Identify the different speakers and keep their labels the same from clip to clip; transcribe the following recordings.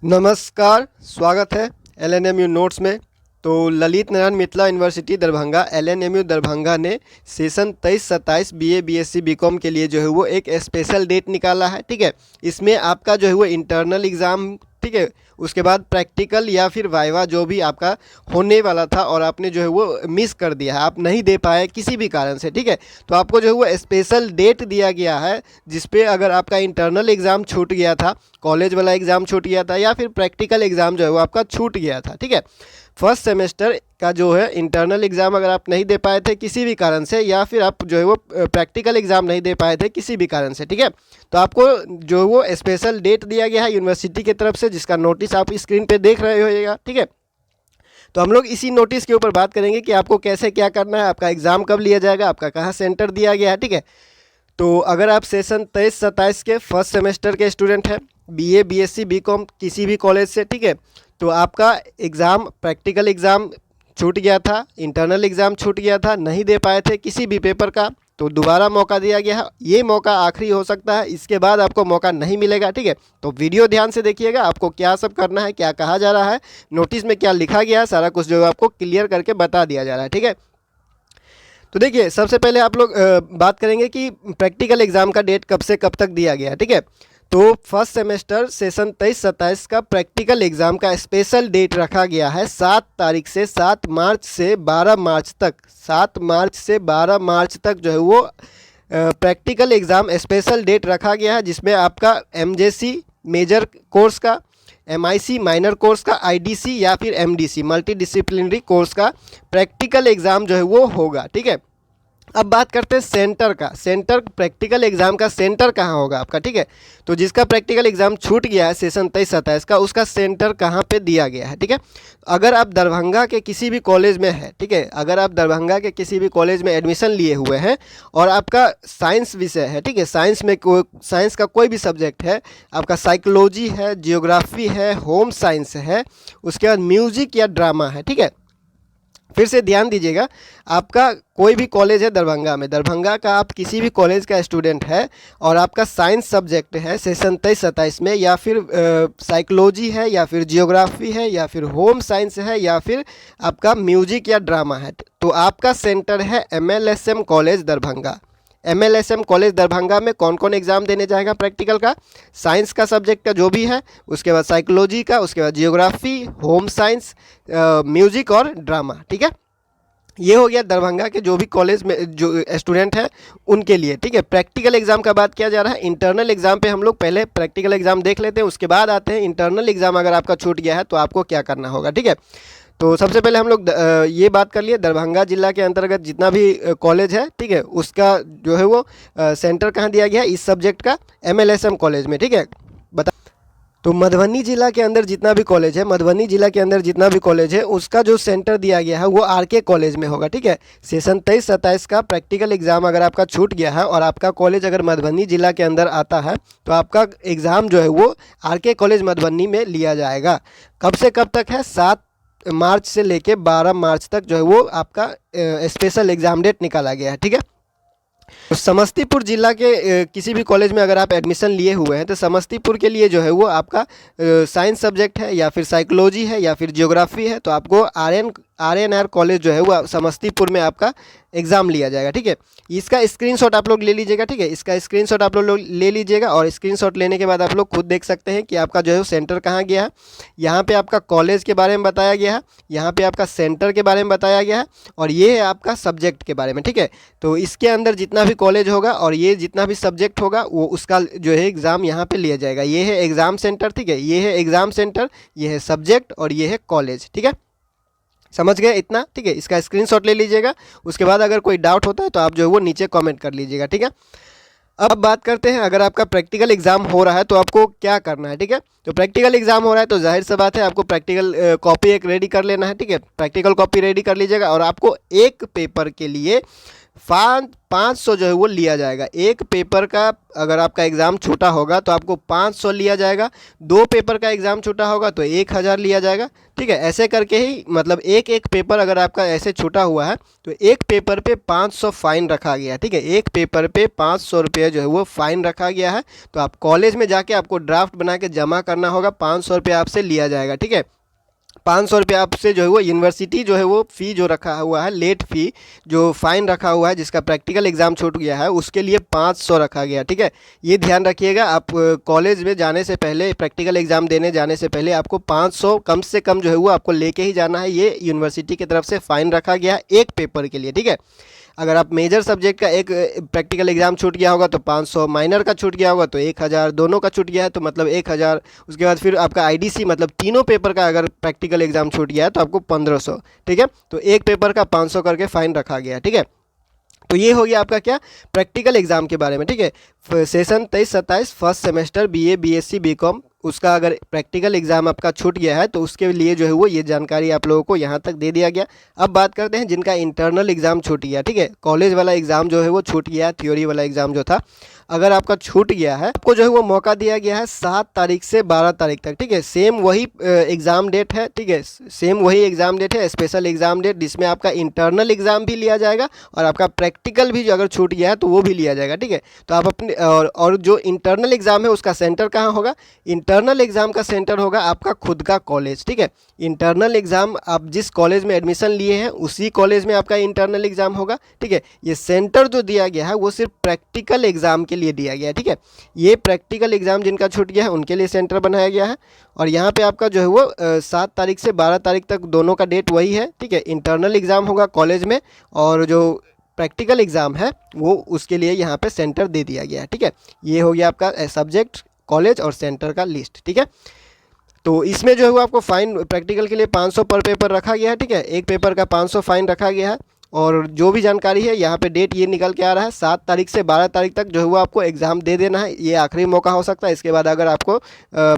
Speaker 1: नमस्कार, स्वागत है एलएनएमयू नोट्स में। तो ललित नारायण मिथिला यूनिवर्सिटी दरभंगा एलएनएमयू दरभंगा ने सेशन 23-27 बीए बीएससी बीकॉम के लिए जो है वो एक स्पेशल डेट निकाला है। ठीक है, इसमें आपका जो है वो इंटरनल एग्ज़ाम, ठीक है, उसके बाद प्रैक्टिकल या फिर वाइवा जो भी आपका होने वाला था और आपने जो है वो मिस कर दिया है, आप नहीं दे पाए किसी भी कारण से। ठीक है, तो आपको जो है वो स्पेशल डेट दिया गया है जिसपे अगर आपका इंटरनल एग्ज़ाम छूट गया था, कॉलेज वाला एग्ज़ाम छूट गया था या फिर प्रैक्टिकल एग्ज़ाम जो है वो आपका छूट गया था। ठीक है, फर्स्ट सेमेस्टर का जो है इंटरनल एग्ज़ाम अगर आप नहीं दे पाए थे किसी भी कारण से, या फिर आप जो है वो प्रैक्टिकल एग्ज़ाम नहीं दे पाए थे किसी भी कारण से, ठीक है, तो आपको जो है वो स्पेशल डेट दिया गया है यूनिवर्सिटी की तरफ से, जिसका नोटिस आप स्क्रीन पे देख रहे होइएगा। ठीक है, तो हम लोग इसी नोटिस के ऊपर बात करेंगे कि आपको कैसे क्या करना है, आपका एग्ज़ाम कब लिया जाएगा, आपका कहाँ सेंटर दिया गया है। ठीक है, तो अगर आप सेशन 23-27 के फर्स्ट सेमेस्टर के स्टूडेंट हैं, बीए बीएससी बीकॉम किसी भी कॉलेज से, ठीक है, तो आपका एग्ज़ाम प्रैक्टिकल एग्ज़ाम छूट गया था, इंटरनल एग्ज़ाम छूट गया था, नहीं दे पाए थे किसी भी पेपर का, तो दोबारा मौका दिया गया है। ये मौका आखिरी हो सकता है, इसके बाद आपको मौका नहीं मिलेगा। ठीक है, तो वीडियो ध्यान से देखिएगा, आपको क्या सब करना है, क्या कहा जा रहा है, नोटिस में क्या लिखा गया है, सारा कुछ जो है आपको क्लियर करके बता दिया जा रहा है। ठीक है, तो देखिए सबसे पहले आप लोग बात करेंगे कि प्रैक्टिकल एग्ज़ाम का डेट कब से कब तक दिया गया है। ठीक है, तो फर्स्ट सेमेस्टर सेशन 23-27 का प्रैक्टिकल एग्ज़ाम का स्पेशल डेट रखा गया है 7 तारीख से 7 मार्च से 12 मार्च तक। 7 मार्च से 12 मार्च तक जो है वो प्रैक्टिकल एग्ज़ाम स्पेशल डेट रखा गया है, जिसमें आपका एमजेसी मेजर कोर्स का, एमआईसी माइनर कोर्स का, आईडीसी या फिर एमडीसी मल्टी डिसिप्लिनरी कोर्स का प्रैक्टिकल एग्ज़ाम जो है वो होगा। ठीक है, अब बात करते हैं सेंटर का। सेंटर प्रैक्टिकल एग्ज़ाम का सेंटर कहाँ होगा आपका। ठीक है, तो जिसका प्रैक्टिकल एग्ज़ाम छूट गया है सेशन 23-27 का, उसका सेंटर कहाँ पे दिया गया है। ठीक है, अगर आप दरभंगा के किसी भी कॉलेज में है, ठीक है, अगर आप दरभंगा के किसी भी कॉलेज में एडमिशन लिए हुए हैं और आपका साइंस विषय है, ठीक है, साइंस में साइंस का कोई भी सब्जेक्ट है, आपका साइकोलॉजी है, जियोग्राफी है, होम साइंस है, उसके बाद म्यूजिक या ड्रामा है। ठीक है, फिर से ध्यान दीजिएगा, आपका कोई भी कॉलेज है दरभंगा में, दरभंगा का आप किसी भी कॉलेज का स्टूडेंट है और आपका साइंस सब्जेक्ट है सेशन 23-27 में, या फिर साइकोलॉजी है, या फिर जियोग्राफी है, या फिर होम साइंस है, या फिर आपका म्यूजिक या ड्रामा है, तो आपका सेंटर है MLSM college Darbhanga. MLSM college Darbhanga में कौन कौन एग्ज़ाम देने जाएगा प्रैक्टिकल का, साइंस का सब्जेक्ट का जो भी है, उसके बाद साइकोलॉजी का, उसके बाद जियोग्राफी, होम साइंस, म्यूजिक और ड्रामा। ठीक है, ये हो गया दरभंगा के जो भी कॉलेज में जो स्टूडेंट है उनके लिए। ठीक है, प्रैक्टिकल एग्ज़ाम का बात किया जा रहा है। इंटरनल एग्ज़ाम पे हम लोग पहले प्रैक्टिकल एग्ज़ाम देख लेते हैं, उसके बाद आते हैं इंटरनल एग्ज़ाम अगर आपका छूट गया है तो आपको क्या करना होगा। ठीक है, तो सबसे पहले हम लोग ये बात कर लिए दरभंगा जिला के अंतर्गत जितना भी कॉलेज है, ठीक है, उसका जो है वो सेंटर कहाँ दिया गया है इस सब्जेक्ट का, एमएलएसएम कॉलेज में। ठीक है, बता, तो मधुबनी जिला के अंदर जितना भी कॉलेज है, मधुबनी जिला के अंदर जितना भी कॉलेज है उसका जो सेंटर दिया गया है वो आरके कॉलेज में होगा। ठीक है, सेशन 23-27 का प्रैक्टिकल एग्ज़ाम अगर आपका छूट गया है और आपका कॉलेज अगर मधुबनी जिला के अंदर आता है तो आपका एग्ज़ाम जो है वो आरके कॉलेज मधुबनी में लिया जाएगा। कब से कब तक है, 7 मार्च से लेके 12 मार्च तक जो है वो आपका स्पेशल एग्ज़ाम डेट निकाला गया है। ठीक है, तो समस्तीपुर जिला के किसी भी कॉलेज में अगर आप एडमिशन लिए हुए हैं तो समस्तीपुर के लिए जो है वो आपका साइंस सब्जेक्ट है, या फिर साइकोलॉजी है, या फिर जियोग्राफी है, तो आपको आर.एन.आर कॉलेज जो है वो समस्तीपुर में आपका एग्ज़ाम लिया जाएगा। ठीक है, इसका स्क्रीनशॉट आप लोग ले लीजिएगा। ठीक है, इसका स्क्रीनशॉट आप लोग ले लीजिएगा और स्क्रीनशॉट लेने के बाद आप लोग खुद देख सकते हैं कि आपका जो है सेंटर कहाँ गया है। यहाँ पे आपका कॉलेज के बारे में बताया गया है, यहाँ पे आपका सेंटर के बारे में बताया गया है, और ये है आपका सब्जेक्ट के बारे में। ठीक है, तो इसके अंदर जितना भी कॉलेज होगा और ये जितना भी सब्जेक्ट होगा वो उसका जो है एग्ज़ाम यहाँ पे लिया जाएगा। ये है एग्ज़ाम सेंटर, ठीक है, ये है एग्ज़ाम सेंटर, ये है सब्जेक्ट और ये है कॉलेज। ठीक है, समझ गए इतना। ठीक है, इसका स्क्रीनशॉट ले लीजिएगा, उसके बाद अगर कोई डाउट होता है तो आप जो है वो नीचे कमेंट कर लीजिएगा। ठीक है, अब बात करते हैं अगर आपका प्रैक्टिकल एग्ज़ाम हो रहा है तो आपको क्या करना है। ठीक है, तो प्रैक्टिकल एग्ज़ाम हो रहा है तो जाहिर सी बात है आपको प्रैक्टिकल कॉपी एक रेडी कर लेना है। ठीक है, प्रैक्टिकल कॉपी रेडी कर लीजिएगा और आपको एक पेपर के लिए 500 जो है वो लिया जाएगा। एक पेपर का अगर आपका एग्ज़ाम छोटा होगा तो आपको 500 लिया जाएगा, 2 पेपर का एग्ज़ाम छोटा होगा तो 1000 लिया जाएगा। ठीक है, ऐसे करके ही मतलब एक एक पेपर अगर आपका ऐसे छोटा हुआ है तो एक पेपर पे 500 फाइन रखा गया है। ठीक है, एक पेपर पे 500 रुपये जो है वो फाइन रखा गया है। तो आप कॉलेज में जाके आपको ड्राफ्ट बना के जमा करना होगा, 500 रुपये आपसे लिया जाएगा। ठीक है, 500 रुपये आपसे जो है वो यूनिवर्सिटी जो है वो फ़ी जो रखा हुआ है, लेट फ़ी जो फ़ाइन रखा हुआ है, जिसका प्रैक्टिकल एग्ज़ाम छूट गया है उसके लिए 500 रखा गया। ठीक है, ये ध्यान रखिएगा, आप कॉलेज में जाने से पहले, प्रैक्टिकल एग्ज़ाम देने जाने से पहले आपको 500 कम से कम जो है वो आपको लेके ही जाना है। ये यूनिवर्सिटी की तरफ से फ़ाइन रखा गया है एक पेपर के लिए। ठीक है, अगर आप मेजर सब्जेक्ट का एक प्रैक्टिकल एग्ज़ाम छूट गया होगा तो 500, माइनर का छूट गया होगा तो 1000, दोनों का छूट गया है तो मतलब 1000। उसके बाद फिर आपका आईडीसी मतलब तीनों पेपर का अगर प्रैक्टिकल एग्ज़ाम छूट गया है तो आपको 1500। ठीक है, तो एक पेपर का 500 करके फ़ाइन रखा गया है। ठीक है, तो ये हो गया आपका क्या, प्रैक्टिकल एग्ज़ाम के बारे में। ठीक है, session 23-27 first semester BA BSc BCom, उसका अगर प्रैक्टिकल एग्ज़ाम आपका छूट गया है तो उसके लिए जो है वो ये जानकारी आप लोगों को यहाँ तक दे दिया गया। अब बात करते हैं जिनका इंटरनल एग्ज़ाम छूट गया। ठीक है, कॉलेज वाला एग्ज़ाम जो है वो छूट गया, थ्योरी वाला एग्ज़ाम जो था अगर आपका छूट गया है, आपको जो है वो मौका दिया गया है 7 तारीख से 12 तारीख तक। ठीक है, सेम वही एग्ज़ाम डेट है। ठीक है, सेम वही एग्ज़ाम डेट है, स्पेशल एग्ज़ाम डेट, जिसमें आपका इंटरनल एग्ज़ाम भी लिया जाएगा और आपका प्रैक्टिकल भी जो अगर छूट गया है तो वो भी लिया जाएगा। ठीक है, तो आप अपने और जो इंटरनल एग्ज़ाम है उसका सेंटर कहाँ होगा, इंटरनल एग्ज़ाम का सेंटर होगा आपका खुद का कॉलेज। ठीक है, इंटरनल एग्ज़ाम आप जिस कॉलेज में एडमिशन लिए हैं उसी कॉलेज में आपका इंटरनल एग्ज़ाम होगा। ठीक है, ये सेंटर जो दिया गया है वो सिर्फ प्रैक्टिकल एग्ज़ाम के लिए दिया गया है। ठीक है, ये प्रैक्टिकल एग्ज़ाम जिनका छूट गया है उनके लिए सेंटर बनाया गया है। और यहाँ पे आपका जो है वो 7 तारीख से 12 तारीख तक दोनों का डेट वही है। ठीक है, इंटरनल एग्ज़ाम होगा कॉलेज में और जो प्रैक्टिकल एग्ज़ाम है वो उसके लिए यहाँ पे सेंटर दे दिया गया है। ठीक है, ये हो गया आपका सब्जेक्ट, कॉलेज और सेंटर का लिस्ट। ठीक है, तो इसमें जो है वो आपको फ़ाइन प्रैक्टिकल के लिए 500 पर पेपर रखा गया है। ठीक है, एक पेपर का 500 फ़ाइन रखा गया है। और जो भी जानकारी है यहाँ पे डेट ये निकल के आ रहा है 7 तारीख से 12 तारीख तक जो है वो आपको एग्ज़ाम दे देना है। ये आखिरी मौका हो सकता है, इसके बाद अगर आपको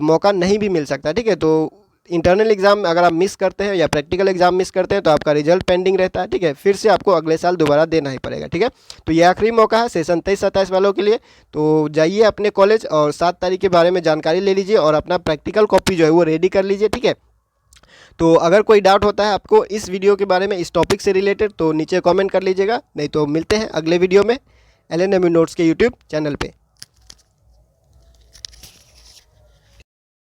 Speaker 1: मौका नहीं भी मिल सकता। ठीक है, तो इंटरनल एग्ज़ाम अगर आप मिस करते हैं या प्रैक्टिकल एग्ज़ाम मिस करते हैं तो आपका रिजल्ट पेंडिंग रहता है। ठीक है, फिर से आपको अगले साल दोबारा देना ही पड़ेगा। ठीक है, तो ये आखिरी मौका है सेशन 23-27 वालों के लिए। तो जाइए अपने कॉलेज और 7 तारीख के बारे में जानकारी ले लीजिए और अपना प्रैक्टिकल कॉपी जो है वो रेडी कर लीजिए। ठीक है, तो अगर कोई डाउट होता है आपको इस वीडियो के बारे में, इस टॉपिक से रिलेटेड, तो नीचे कमेंट कर लीजिएगा। नहीं तो मिलते हैं अगले वीडियो में LNMU नोट्स के यूट्यूब चैनल पे।